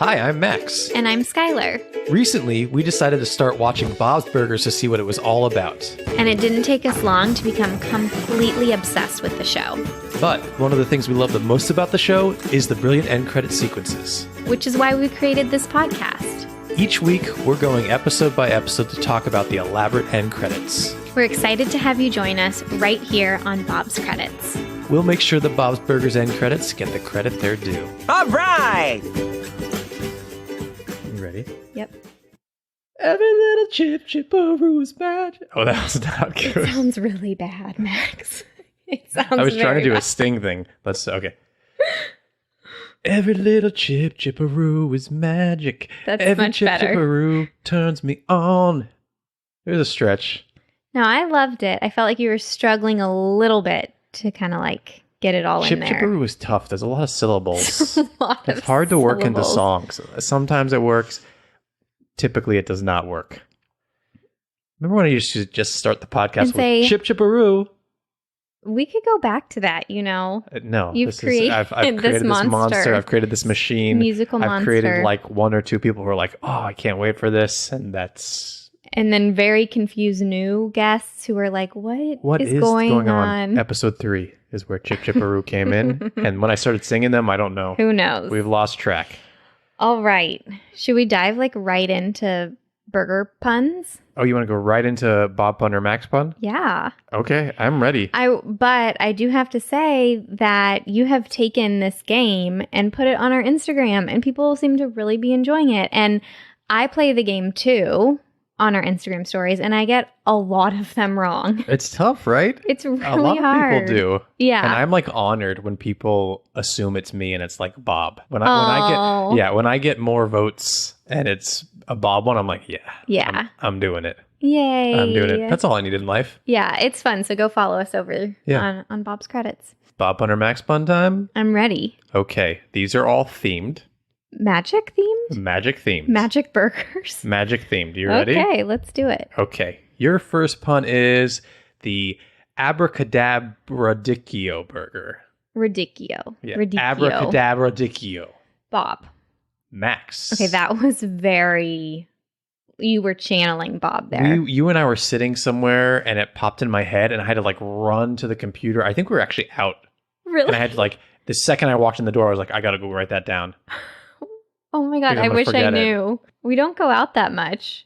Hi, I'm Max. And I'm Skylar. Recently, we decided to start watching Bob's Burgers to see what it was all about. And it didn't take us long to become completely obsessed with the show. But one of the things we love the most about the show is the brilliant end credit sequences. Which is why we created this podcast. Each week, we're going episode by episode to talk about the elaborate end credits. We're excited to have you join us right here on Bob's Credits. We'll make sure the Bob's Burgers end credits get the credit they're due. All right! You ready? Yep. Every little chipperoo's magic. Oh, that was not good. It sounds really bad, Max. It sounds I was trying to do bad. a Sting thing. Okay. Every little chipperoo is magic. That's Every much better. chipperoo turns me on. There's a stretch. No, I loved it. I felt like you were struggling a little bit to kind of like get it all in there. Chipperoo is tough. There's a lot of syllables. A lot of It's hard to work into syllables. songs. Sometimes it works. Typically, it does not work. Remember when I used to just start the podcast And with say- chipperoo? We could go back to that, you know. No, You've created I've created this monster. I've created this machine. Musical I've created monster. like one or two people who are like, "Oh, I can't wait for this," and that's And then very confused new guests who are like, what is going on? Episode 3 is where Chipperoo came in, and when I started singing them, I don't know. Who knows? We've lost track. All right. Should we dive like right into burger puns? Oh, you want to go right into Bob Pun or Max Pun? Yeah. Okay, I'm ready. But I do have to say that you have taken this game and put it on our Instagram, and people seem to really be enjoying it. And I play the game too on our Instagram stories, and I get a lot of them wrong. It's tough, right? It's really A lot hard. of people do. Yeah. And I'm like honored when people assume it's me and it's like Bob. When Oh. I get more votes and it's a Bob one, I'm like, Yeah. I'm doing it. Yay. I'm doing it. That's all I need in life. Yeah, it's fun. So go follow us over on Bob's Credits. Bob Pun or Max Pun time? I'm ready. Okay, these are all themed. Magic themed? Magic themed. Magic burgers? Magic themed. You ready? Okay, let's do it. Okay. Your first pun is the Abracadabradicchio burger. Radicchio. Yeah. Radicchio. Abracadabradicchio. Bob. Max. Okay, that was very... You were channeling Bob there. You and I were sitting somewhere and it popped in my head and I had to like run to the computer. I think we were actually out. Really? And I had to like, the second I walked in the door, I was like, I got to go write that down. Oh my God, I'm I gonna wish I forget it. knew. We don't go out that much.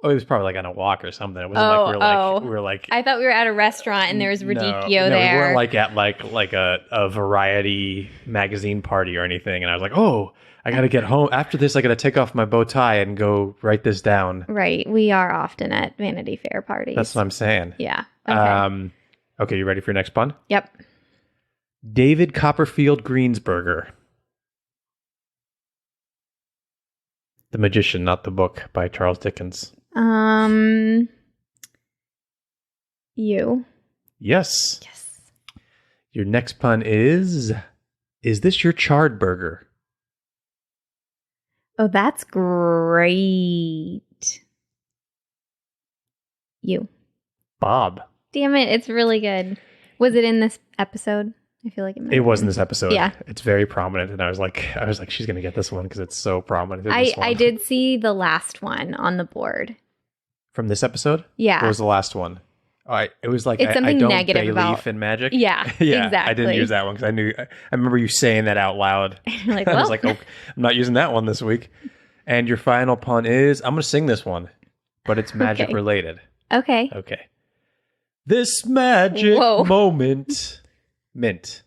Oh, it was probably like on a walk or something. It wasn't like we were like I thought we were at a restaurant and there was Radicchio no, there. we weren't like at like a variety magazine party or anything. And I was like, oh, I got to get home. After this, I got to take off my bow tie and go write this down. Right. We are often at Vanity Fair parties. That's what I'm saying. Yeah. Okay. Okay, you ready for your next pun? Yep. David Copperfield Greensburger. The Magician, not the book, by Charles Dickens. You. Yes. Yes. Your next pun is this your charred burger? Oh, that's great. You. Bob. Damn it, it's really good. Was it in this episode? I feel like it might It have was in been. this episode. Yeah. It's very prominent, and I was like, she's gonna get this one because it's so prominent. in this one. I did see the last one on the board. From this episode. Yeah. What was the last one? It was like It's I something don't negative believe about- in magic. Yeah, yeah. exactly. I didn't use that one because I remember you saying that out loud. You're like, I was well. like, oh, I'm not using that one this week. And your final pun is, I'm going to sing this one, but it's magic Okay. related. Okay. Okay. This magic Whoa. moment. Mint.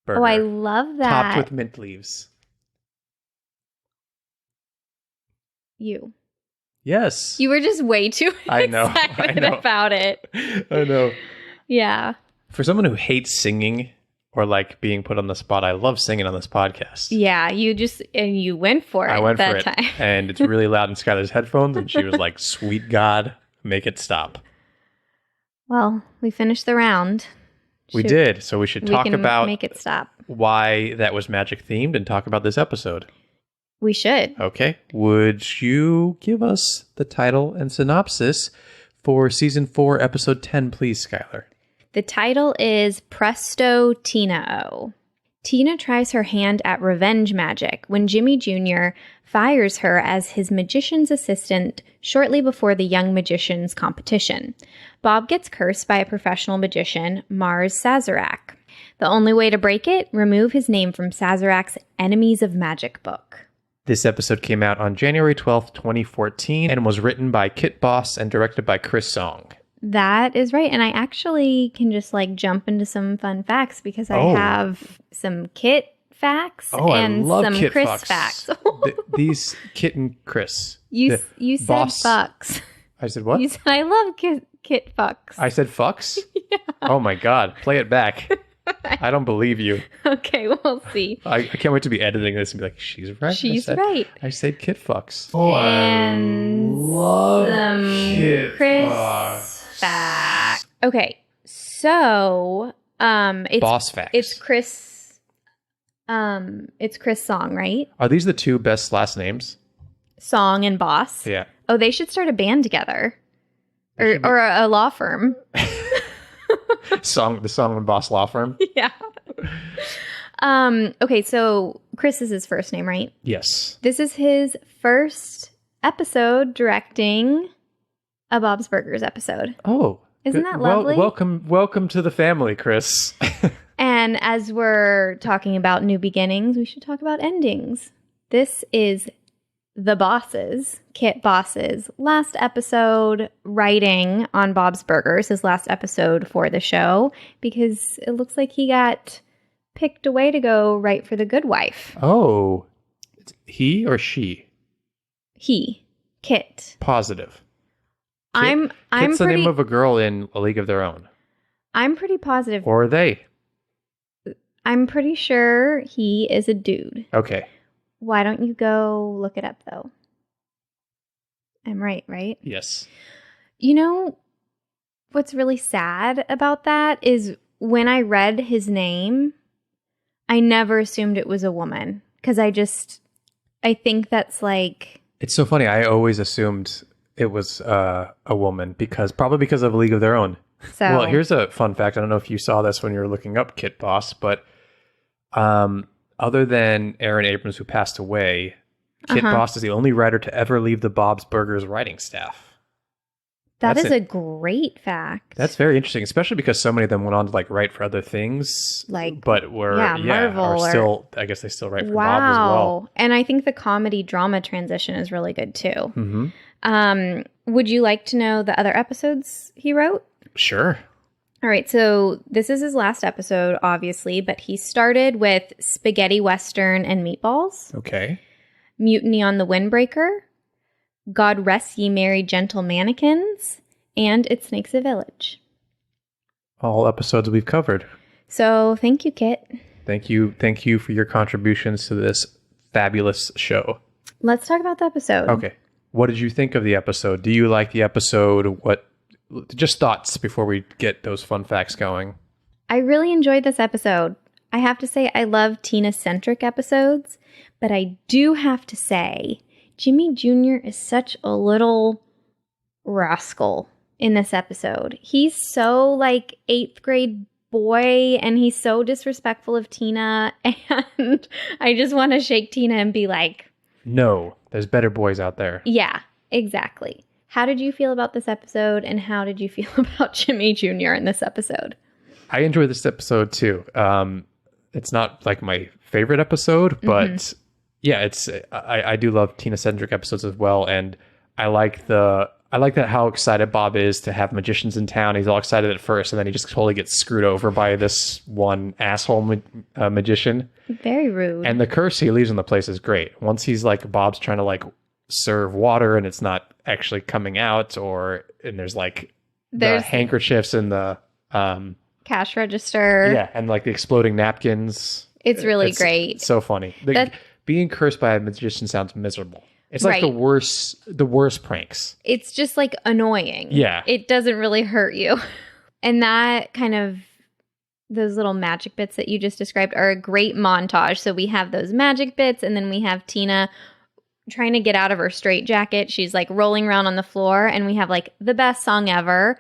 Burger. Oh, I love that. Topped with mint leaves. You. Yes. You were just way too I know, excited I know. about it. I know. Yeah. For someone who hates singing or like being put on the spot, I love singing on this podcast. Yeah. You went for it I went that for it. time. And it's really loud in Skylar's headphones. And she was like, sweet God, make it stop. Well, we finished the round. We did. So we should talk can about make it stop. why that was magic themed and talk about this episode. We should. Okay. Would you give us the title and synopsis for season 4, episode 10, please, Skylar? The title is Presto Tina-o. Tina tries her hand at revenge magic when Jimmy Jr. fires her as his magician's assistant shortly before the Young Magicians competition. Bob gets cursed by a professional magician, Mars Sazerac. The only way to break it, remove his name from Sazerac's Enemies of Magic book. This episode came out on January 12th, 2014, and was written by Kit Boss and directed by Chris Song. That is right. And I actually can just jump into some fun facts because I have some Kit facts and some Kit Chris facts. These Kit and Chris. You said fucks. I said what? You said I love Kit fucks. I said fucks? Yeah. Oh my God. Play it back. I don't believe you. Okay, we'll see. I can't wait to be editing this and be like, she's right. She's right. I said Kit fucks. Oh, and I love some Kit Chris fucks. facts. Okay, so it's Boss facts. It's Chris. It's Chris Song, right? Are these the two best last names? Song and Boss. Yeah. Oh, they should start a band together, or a law firm. The Song and Boss law firm. Yeah. Okay, so Chris is his first name, right? Yes. This is his first episode directing a Bob's Burgers episode. Oh. Isn't that lovely? Welcome to the family, Chris. And as we're talking about new beginnings, we should talk about endings. This is the Boss's, Kit Boss's, last episode writing on Bob's Burgers, his last episode for the show, because it looks like he got picked away to go write for The Good Wife. Oh. He or she? He. Kit. Positive. I'm Kit's the pretty, name of a girl in A League of Their Own. I'm pretty positive. Or are they? I'm pretty sure he is a dude. Okay. Why don't you go look it up, though? I'm right? Yes. You know, what's really sad about that is when I read his name, I never assumed it was a woman. Because I think that's It's so funny. I always assumed it was a woman probably because of A League of Their Own. so. Well, here's a fun fact. I don't know if you saw this when you were looking up Kit Boss, but other than Aaron Abrams, who passed away, Kit Boss is the only writer to ever leave the Bob's Burgers writing staff. That's a great fact. That's very interesting, especially because so many of them went on to write for other things, but Marvel are still. I guess they still write for Bob as well. And I think the comedy drama transition is really good too. Mm-hmm. Would you like to know the other episodes he wrote? Sure. All right, so this is his last episode, obviously, but he started with Spaghetti Western and Meatballs, Okay. Mutiny on the Windbreaker, God Rest Ye Merry Gentle Mannequins, and It Snakes a Village. All episodes we've covered. So thank you, Kit. Thank you for your contributions to this fabulous show. Let's talk about the episode. Okay. What did you think of the episode? Do you like the episode? Just thoughts before we get those fun facts going. I really enjoyed this episode. I have to say I love Tina-centric episodes, but I do have to say Jimmy Jr. is such a little rascal in this episode. He's so 8th grade boy and he's so disrespectful of Tina, and I just want to shake Tina and be like, no, there's better boys out there. Yeah, exactly. How did you feel about this episode, and how did you feel about Jimmy Jr. in this episode? I enjoyed this episode too. It's not my favorite episode, but yeah, I do love Tina-centric episodes as well, and I like that how excited Bob is to have magicians in town. He's all excited at first, and then he just totally gets screwed over by this one magician. Very rude. And the curse he leaves in the place is great. Once he's Bob's trying to serve water and it's not actually coming out, and there's the handkerchiefs and the cash register. Yeah, and the exploding napkins. It's really great. So funny. Being cursed by a magician sounds miserable. It's right. the worst pranks. It's just annoying. Yeah. It doesn't really hurt you. And that those little magic bits that you just described are a great montage. So we have those magic bits, and then we have Tina trying to get out of her straitjacket. She's rolling around on the floor, and we have the best song ever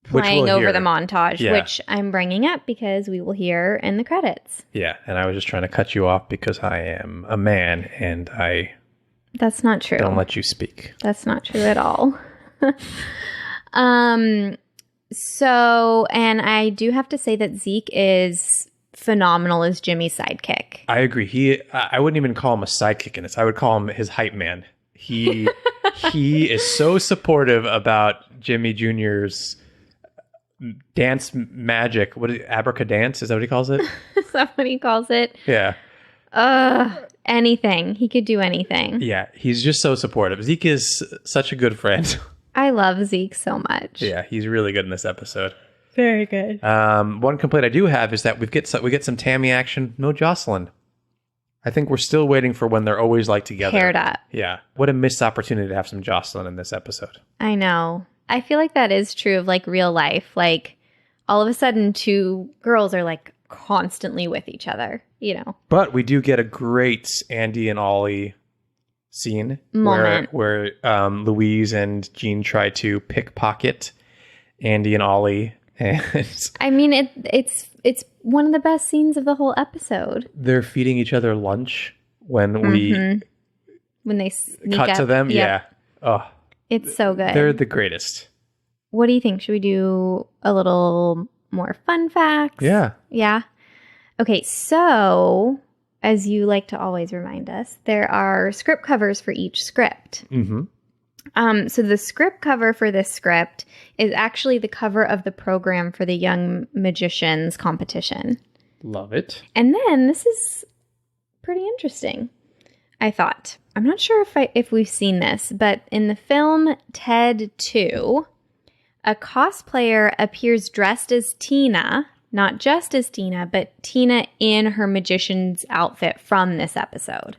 playing we'll over hear. the montage, Yeah. which I'm bringing up because we will hear in the credits. Yeah, and I was just trying to cut you off because I am a man and I That's not true. don't let you speak. That's not true at all. So, and I do have to say that Zeke is phenomenal as Jimmy's sidekick. I agree. I wouldn't even call him a sidekick in this. I would call him his hype man. He is so supportive about Jimmy Jr.'s dance magic. What is it, abracadance? Is that what he calls it? Is that what he calls it? Yeah. Anything. He could do anything. Yeah, he's just so supportive. Zeke is such a good friend. I love Zeke so much. Yeah, he's really good in this episode. Very good. One complaint I do have is that we get some Tammy action, no Jocelyn. I think we're still waiting for when they're always like together. Paired up. Yeah. What a missed opportunity to have some Jocelyn in this episode. I know. I feel like that is true of like real life. Like all of a sudden two girls are like constantly with each other, you know. But we do get a great Andy and Ollie scene Moment. where Louise and Jean try to pickpocket Andy and Ollie. And I mean, it's one of the best scenes of the whole episode. they're feeding each other lunch when we When they sneak cut up. to them. Yep. Yeah. Oh, It's so good. they're the greatest. What do you think? Should we do a little more fun facts? Yeah. Yeah. Okay, so as you like to always remind us, there are script covers for each script. Mm-hmm. So the script cover for this script is actually the cover of the program for the Young Magicians competition. Love it. And then this is pretty interesting, I thought. I'm not sure if we've seen this, but in the film Ted 2, a cosplayer appears dressed as Tina, not just as Tina, but Tina in her magician's outfit from this episode.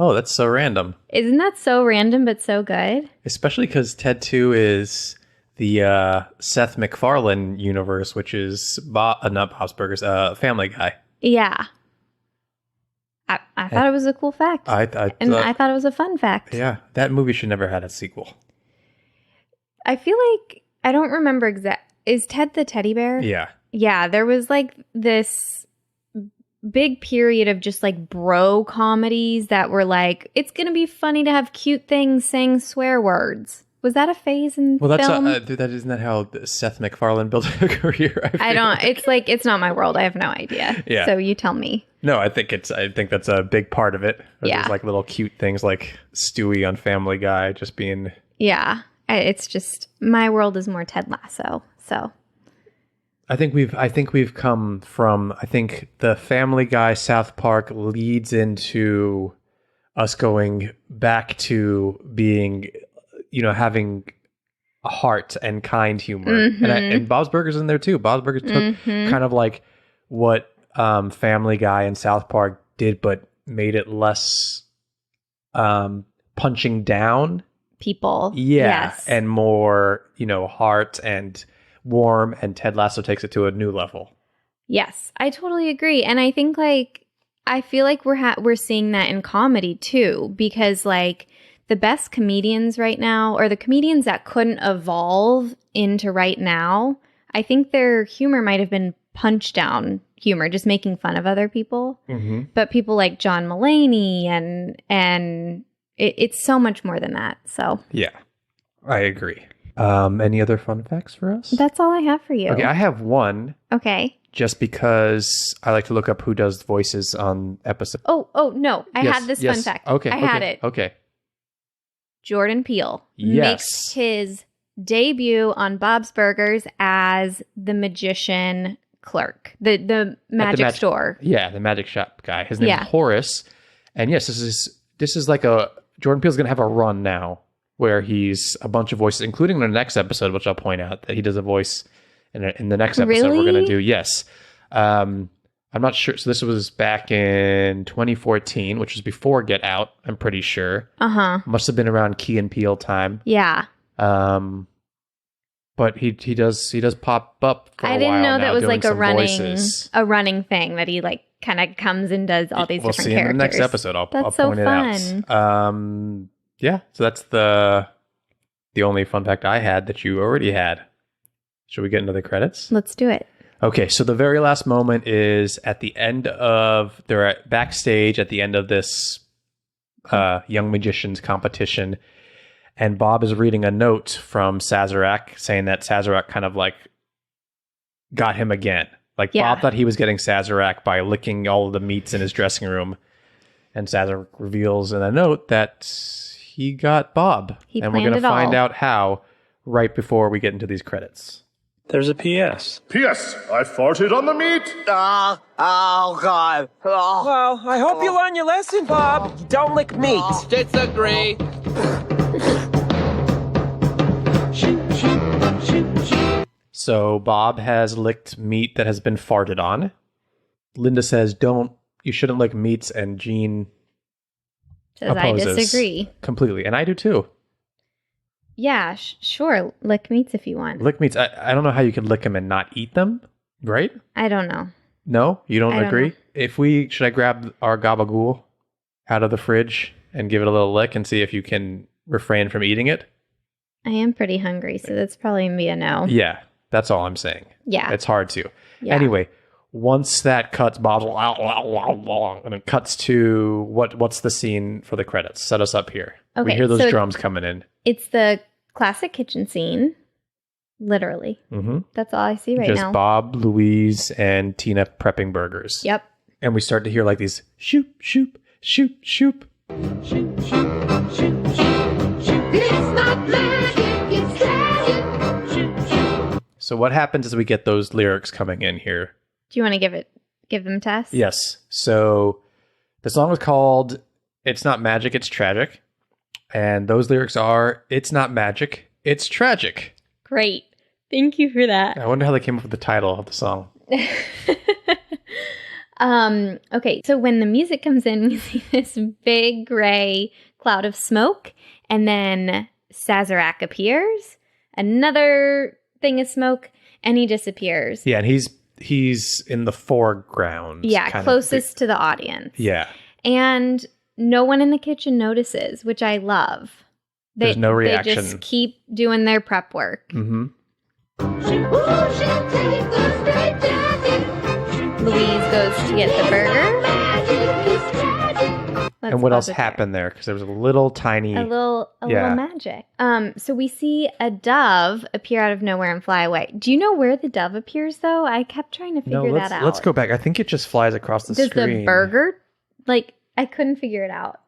Oh, that's so random. Isn't that so random but so good? Especially because Ted 2 is the Seth MacFarlane universe, which is not Bob's Burgers, Family Guy. Yeah. I thought it was a cool fact. I thought it was a fun fact. Yeah, that movie should never have had a sequel. I feel like, I don't remember is Ted the teddy bear? Yeah. Yeah, there was like this big period of just like bro comedies that were like, it's going to be funny to have cute things saying swear words. Was that a phase in Well, that's film? that isn't that how Seth MacFarlane built a career? I don't. It's like it's not my world. I have no idea. Yeah. So you tell me. No, I think that's a big part of it. Yeah. There's like little cute things like Stewie on Family Guy just being. Yeah. It's just my world is more Ted Lasso. So. I think we've come from. I think the Family Guy South Park leads into us going back to being, having a heart and kind humor. Mm-hmm. And Bob's Burgers in there too. Bob's Burgers took kind of like what Family Guy and South Park did, but made it less punching down People. Yeah. Yes. And more, heart and warm, and Ted Lasso takes it to a new level. Yes, I totally agree. And I think I feel like we're seeing that in comedy too, because like the best comedians right now, or the comedians that couldn't evolve into right now, I think their humor might have been punch down humor, just making fun of other people. Mm-hmm. But people like John Mulaney and it's so much more than that. So Yeah, I agree. Any other fun facts for us? that's all I have for you. Okay, I have one. Okay. Just because I like to look up who does voices on episodes. Oh no, I had this fun fact. Okay, I had it. Okay. Jordan Peele Yes. makes his debut on Bob's Burgers as the magician clerk, the magic store. Yeah, the magic shop guy. His name Yeah. is Horace. And yes, this is like Jordan Peele's gonna have a run now where he's a bunch of voices, including the next episode, which I'll point out that he does a voice in the next episode we're gonna do. Yes. I'm not sure. So this was back in 2014, which was before Get Out, I'm pretty sure. Must have been around Key and Peele time. Yeah. But he does pop up for a while. I didn't know that was like a running thing that he like kind of comes and does all these different characters. We'll see in the next episode. I'll That's point so it fun. out. Yeah, so that's the only fun fact I had that you already had. Should we get into the credits? Let's do it. Okay, so the very last moment is at the end of, they're at backstage at the end of this Young Magicians competition, and Bob is reading a note from Sazerac saying that Sazerac kind of like got him again. Like Bob thought he was getting Sazerac by licking all of the meats in his dressing room, and Sazerac reveals in a note that he got Bob. And we're going to find out how right before we get into these credits. There's a P.S. P.S. I farted on the meat. Oh, God. Oh. Well, I hope you learn your lesson, Bob. You don't lick meat. Disagree. So Bob has licked meat that has been farted on. Linda says, you shouldn't lick meats, and Gene Says opposes I disagree. completely. And I do too. Yeah, sure. Lick meats if you want. Lick meats. I don't know how you can lick them and not eat them, right? I don't know. No? You don't I don't agree? know. Should I grab our gabagool out of the fridge and give it a little lick and see if you can refrain from eating it? I am pretty hungry, so that's probably going to be a no. Yeah, that's all I'm saying. Yeah. It's hard to. Yeah. Anyway, once that cuts, Bob's and it cuts to what's the scene for the credits? Set us up here. Okay, We hear those so drums coming in. It's the classic kitchen scene. Literally. Mm-hmm. That's all I see right Just now. Bob, Louise, and Tina prepping burgers. Yep. And we start to hear like these shoop, shoop, shoop, shoop. It's not magic, it's magic. So what happens is we get those lyrics coming in here. Do you want to give them to us? Yes. So the song is called It's Not Magic, It's Tragic. And those lyrics are, it's not magic, it's tragic. Great. Thank you for that. I wonder how they came up with the title of the song. Okay, so when the music comes in, we see this big gray cloud of smoke, and then Sazerac appears, another thing of smoke, and he disappears. Yeah, and he's in the foreground. Yeah, closest to the audience. Yeah. And no one in the kitchen notices, which I love. There's no reaction. They just keep doing their prep work. Mm-hmm. Louise goes to get the burger. And what else happened there? Because there was a little tiny... A little magic. So we see a dove appear out of nowhere and fly away. Do you know where the dove appears, though? I kept trying to figure that out. Let's go back. I think it just flies across the screen. Does the burger... Like, I couldn't figure it out.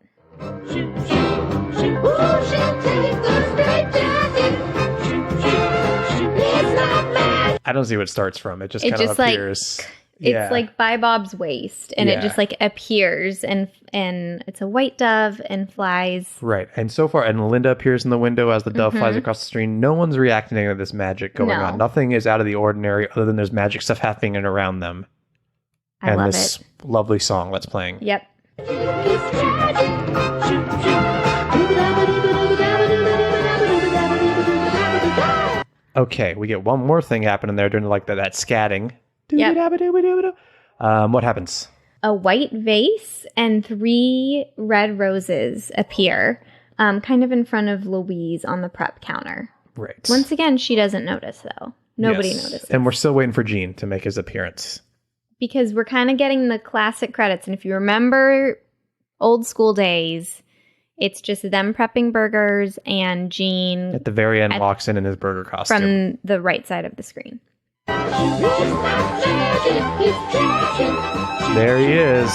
I don't see what it starts from. It just kind of appears. It's like by Bob's waist, and it just like appears, and it's a white dove and flies. Right. And so far, and Linda appears in the window as the dove flies across the screen. No one's reacting to this magic going on. Nothing is out of the ordinary other than there's magic stuff happening around them. I love this lovely song that's playing. Yep. Okay, we get one more thing happening there during like that scatting. Yep. What happens? A white vase and 3 red roses appear, kind of in front of Louise on the prep counter. Right. Once again, she doesn't notice, though. Nobody notices. And we're still waiting for Gene to make his appearance. Because we're kind of getting the classic credits. And if you remember old school days, it's just them prepping burgers and Gene... At the very end, walks in his burger costume. From the right side of the screen. There he is.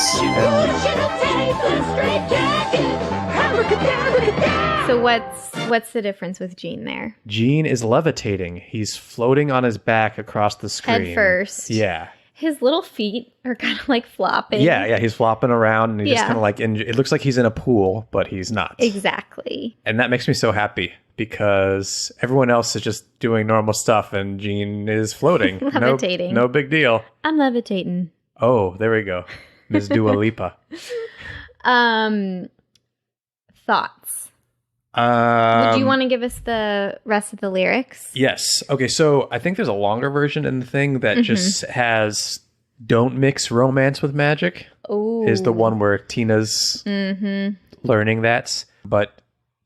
So what's the difference with Gene there? Gene is levitating. He's floating on his back across the screen. Head first. Yeah. His little feet are kind of like flopping. Yeah, he's flopping around and he's just kind of like, it looks like he's in a pool, but he's not. Exactly. And that makes me so happy because everyone else is just doing normal stuff and Gene is floating. Levitating. No big deal. I'm levitating. Oh, there we go. Ms. Dua Lipa. Thoughts? Would you want to give us the rest of the lyrics? Yes. Okay, so I think there's a longer version in the thing that just has "Don't mix romance with magic." Ooh. Is the one where Tina's learning that. But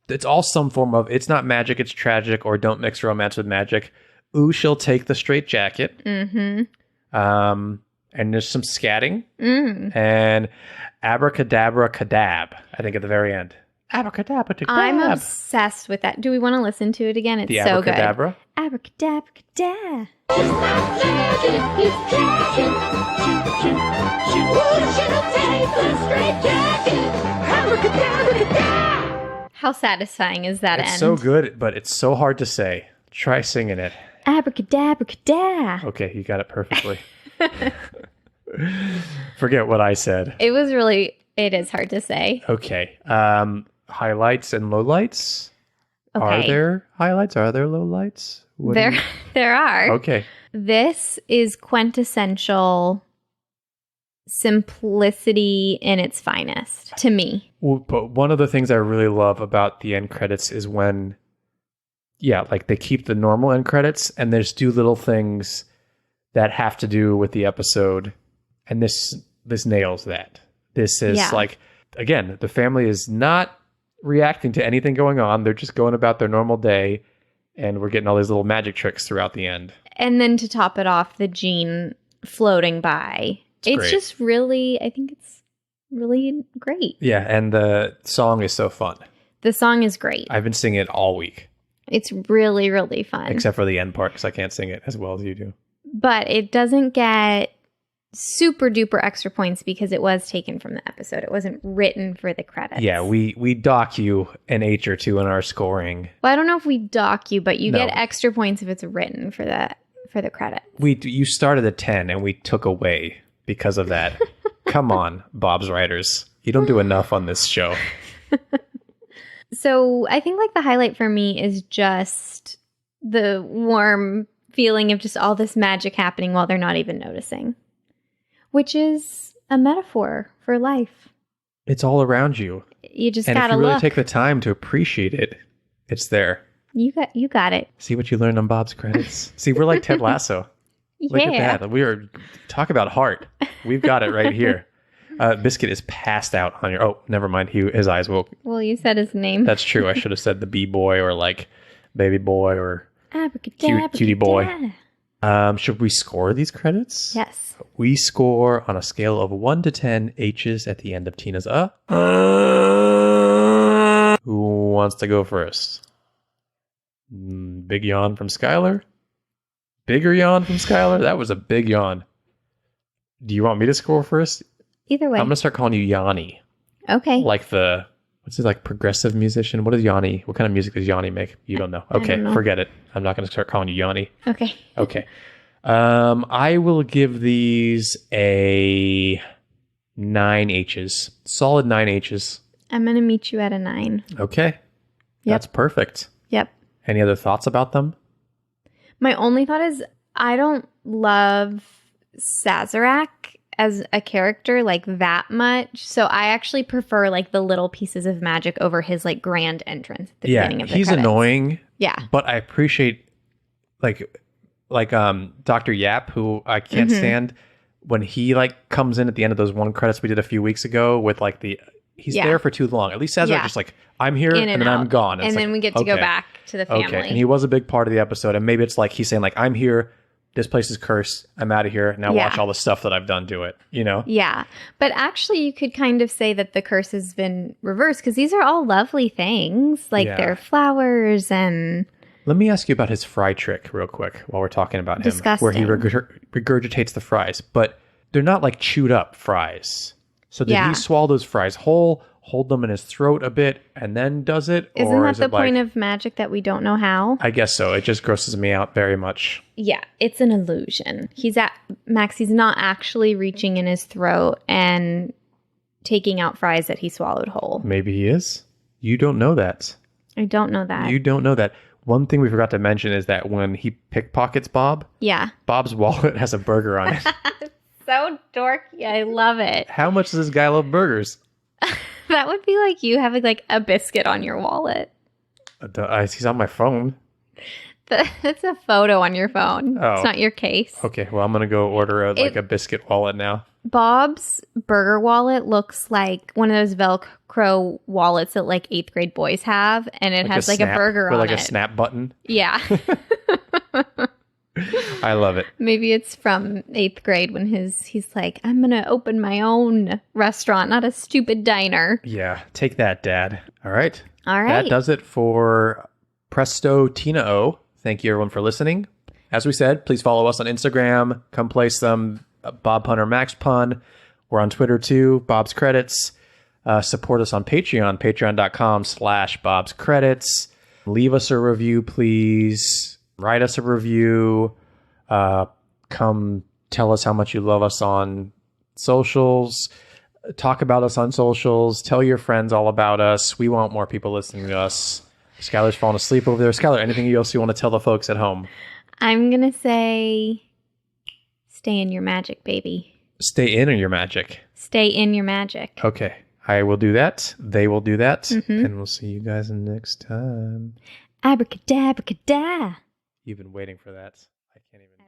it's all some form of "it's not magic, it's tragic," or "don't mix romance with magic." Ooh, she'll take the straight jacket. Mm-hmm. And there's some scatting. Mm. And abracadabra cadab, I think at the very end. Abracadabra cadab. I'm obsessed with that. Do we want to listen to it again? It's The so good. abracadabra. Abracadabra cadabra. It's not magic, it's tragic. Ooh, she'll take the straight jacket. Abracadabra. How satisfying is that It's end? so good, but it's so hard to say. Try singing it. Abracadabra cadabra. Okay, you got it perfectly. Forget what I said. It is hard to say. Okay. Highlights and lowlights. Okay. Are there highlights? Are there lowlights? What do There are. Okay. This is quintessential simplicity in its finest to me. Well, but one of the things I really love about the end credits is when, like they keep the normal end credits and there's do little things that have to do with the episode, and this nails that. This is like, again, the family is not reacting to anything going on. They're just going about their normal day, and we're getting all these little magic tricks throughout the end. And then to top it off, the gene floating by. It's great. just really, I think it's really great. Yeah, and the song is so fun. The song is great. I've been singing it all week, It's really, really fun. except for the end part because I can't sing it as well as you do. But it doesn't get super duper extra points because it was taken from the episode. It wasn't written for the credits. Yeah, we dock you an H or two in our scoring. Well, I don't know if we dock you, but you No. get extra points if it's written for the credits. You started at 10 and we took away because of that. Come on, Bob's writers. You don't do enough on this show. So I think like the highlight for me is just the warm feeling of just all this magic happening while they're not even noticing, which is a metaphor for life. It's all around you. You just And if gotta you really look. take the time to appreciate it, it's there. You got it. See what you learned on Bob's credits? See, we're like Ted Lasso. Look Yeah. at that. We are talk about heart. We've got it right here. Biscuit is passed out on your. Oh, never mind. His eyes will. Well, you said his name. That's true. I should have said the B boy or like baby boy or Abracadabra. cutie boy. Should we score these credits? Yes. We score on a scale of 1 to 10 H's at the end of Tina's Who wants to go first? Big yawn from Skylar? Bigger yawn from Skylar? That was a big yawn. Do you want me to score first? Either way. I'm going to start calling you Yanni. Okay. Like what's it, like progressive musician? What is Yanni? What kind of music does Yanni make? You don't know. Okay, don't know. forget it. I'm not going to start calling you Yanni. Okay. Okay. I will give these a 9 H's. Solid 9 H's. I'm going to meet you at a 9. Okay. That's perfect. Yep. Any other thoughts about them? My only thought is I don't love Sazerac as a character like that much. So I actually prefer like the little pieces of magic over his like grand entrance at the beginning of the he's credits. annoying. Yeah. But I appreciate like Dr. Yap, who I can't stand, when he like comes in at the end of those one credits we did a few weeks ago with like he's there for too long. At least Sazerac just like, I'm here In and then I'm out. gone. And it's then like, we get to go okay. back to the family. Okay, and he was a big part of the episode, and maybe it's like he's saying like, I'm here, this place is cursed, I'm out of here, now watch all the stuff that I've done to it, you know? Yeah. But actually you could kind of say that the curse has been reversed because these are all lovely things. Like they're flowers and... Let me ask you about his fry trick real quick while we're talking about him. Disgusting. Where he regurgitates the fries, but they're not like chewed up fries. So did he swallow those fries whole, hold them in his throat a bit, and then does it? Isn't or that is the it like, point of magic that we don't know how? I guess so. It just grosses me out very much. Yeah, it's an illusion. He's not actually reaching in his throat and taking out fries that he swallowed whole. Maybe he is. You don't know that. I don't know that. You don't know that. One thing we forgot to mention is that when he pickpockets Bob, Bob's wallet has a burger on it. So dorky. I love it. How much does this guy love burgers? That would be like you having like a biscuit on your wallet. He's on my phone. That's a photo on your phone. Oh. It's not your case. Okay, well, I'm going to go order a biscuit wallet now. Bob's burger wallet looks like one of those Velcro wallets that like 8th grade boys have. And it has like a burger with on like it. a snap button. Yeah. I love it. Maybe it's from 8th grade when he's like, I'm going to open my own restaurant, not a stupid diner. Yeah, take that, Dad. All right. All right. That does it for Presto Tina-o. Thank you, everyone, for listening. As we said, please follow us on Instagram. Come play some Bob Pun or Max Pun. We're on Twitter, too. Bob's Credits. Support us on Patreon, patreon.com/Bob's Credits. Leave us a review, please. Write us a review. Come tell us how much you love us on socials. Talk about us on socials. Tell your friends all about us. We want more people listening to us. Skylar's falling asleep over there. Skylar, anything else you want to tell the folks at home? I'm going to say, stay in your magic, baby. Stay in your magic. Stay in your magic. Okay. I will do that. They will do that. And we'll see you guys next time. Abracadabra. You've been waiting for that. I can't even.